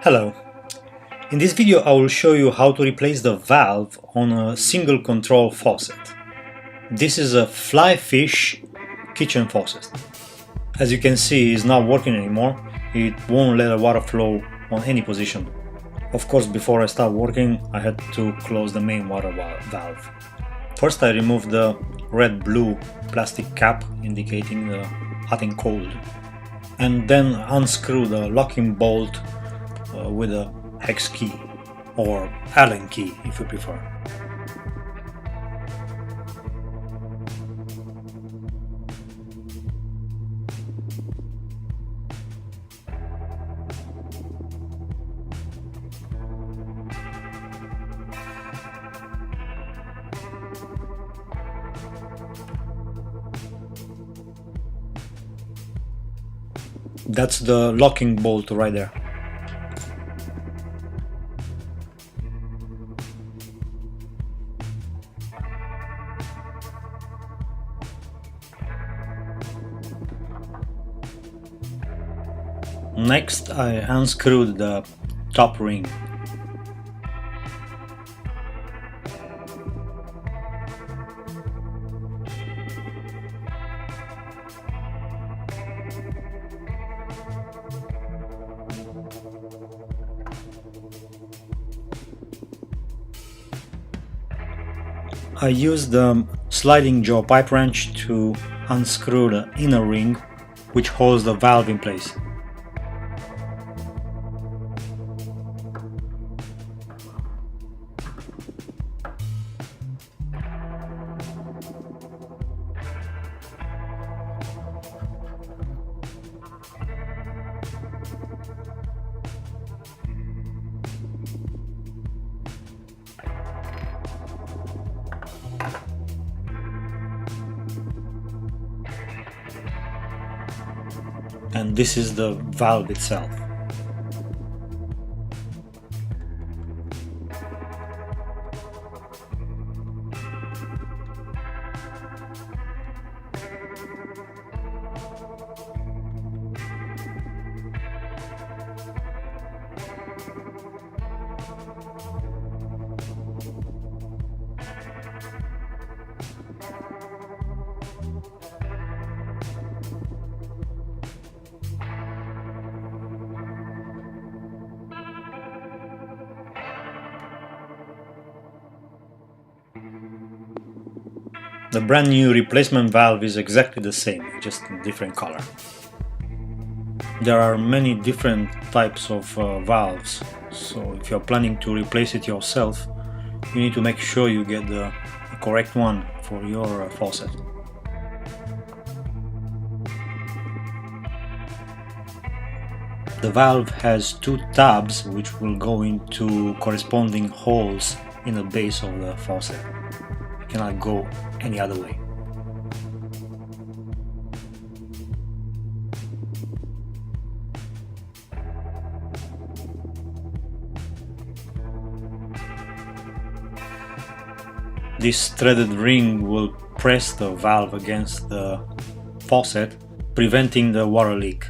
Hello. In this video I will show you how to replace the valve on a single control faucet. This is a fly fish kitchen faucet. As you can see, it's not working anymore. It won't let the water flow on any position. Of course, before I start working I had to close the main water valve. First I removed the red-blue plastic cap indicating the hot and cold, and then unscrew the locking bolt with a hex key or Allen key if you prefer. That's the locking bolt right there. Next, I unscrewed the top ring. I used the sliding jaw pipe wrench to unscrew the inner ring, which holds the valve in place. And this is the valve itself. The brand new replacement valve is exactly the same, just in different color. There are many different types of valves, so if you're planning to replace it yourself, you need to make sure you get the correct one for your faucet. The valve has two tabs which will go into corresponding holes in the base of the faucet. It cannot go any other way. This threaded ring will press the valve against the faucet, preventing the water leak.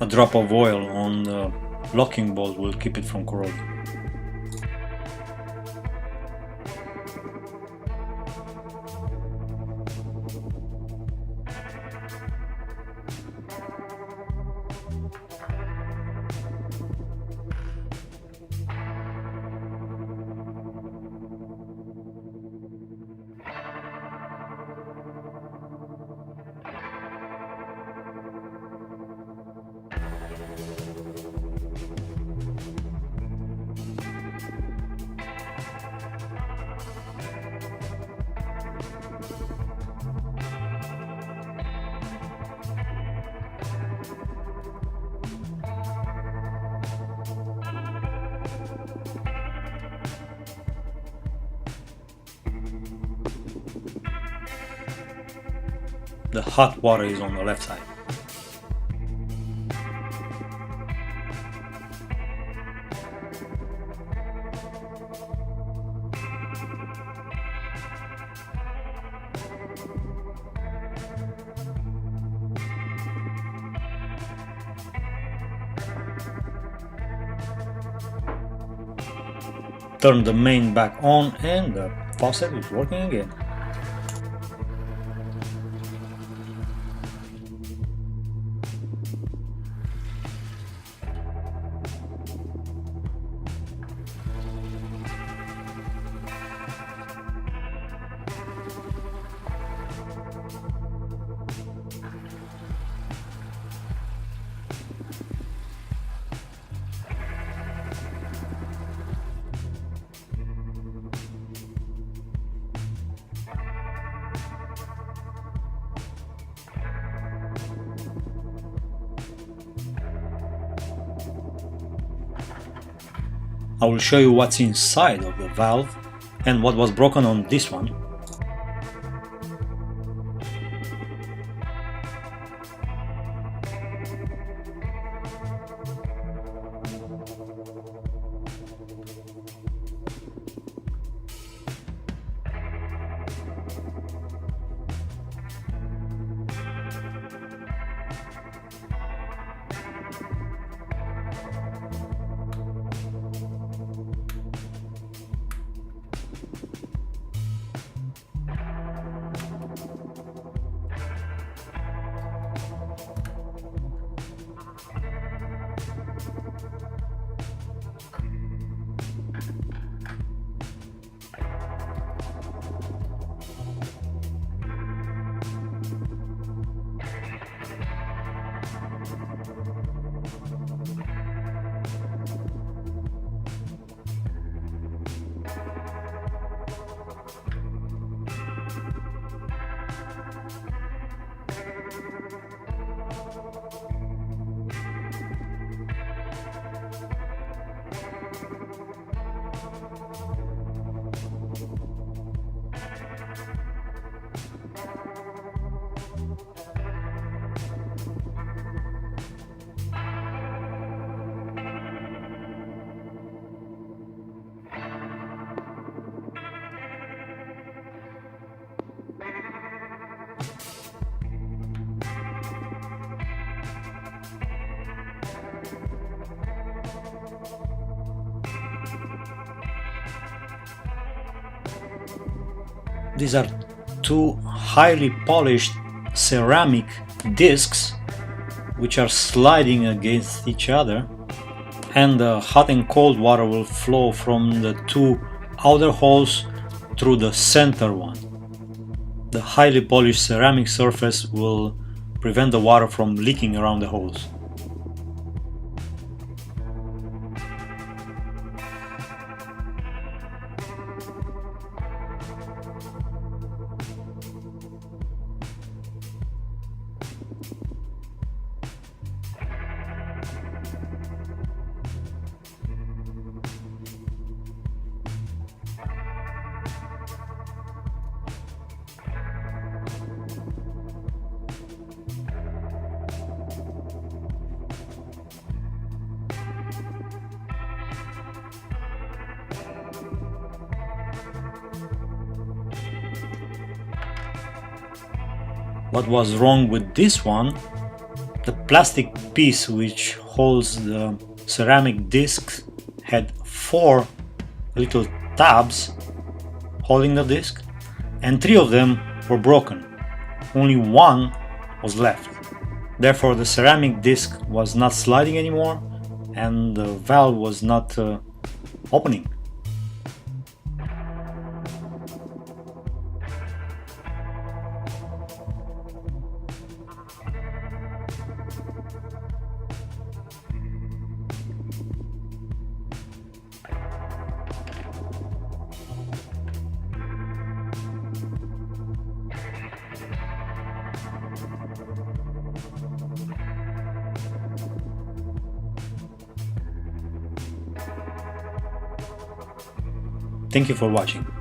A drop of oil on the locking bolt will keep it from corroding. The hot water is on the left side. Turn the main back on and the faucet is working again. I will show you what's inside of the valve and what was broken on this one. These are two highly polished ceramic discs which are sliding against each other, and the hot and cold water will flow from the two outer holes through the center one. The highly polished ceramic surface will prevent the water from leaking around the holes. What was wrong with this one? The plastic piece which holds the ceramic disc had 4 little tabs holding the disc, and 3 of them were broken. Only 1 was left. Therefore, the ceramic disc was not sliding anymore and the valve was not opening. Thank you for watching.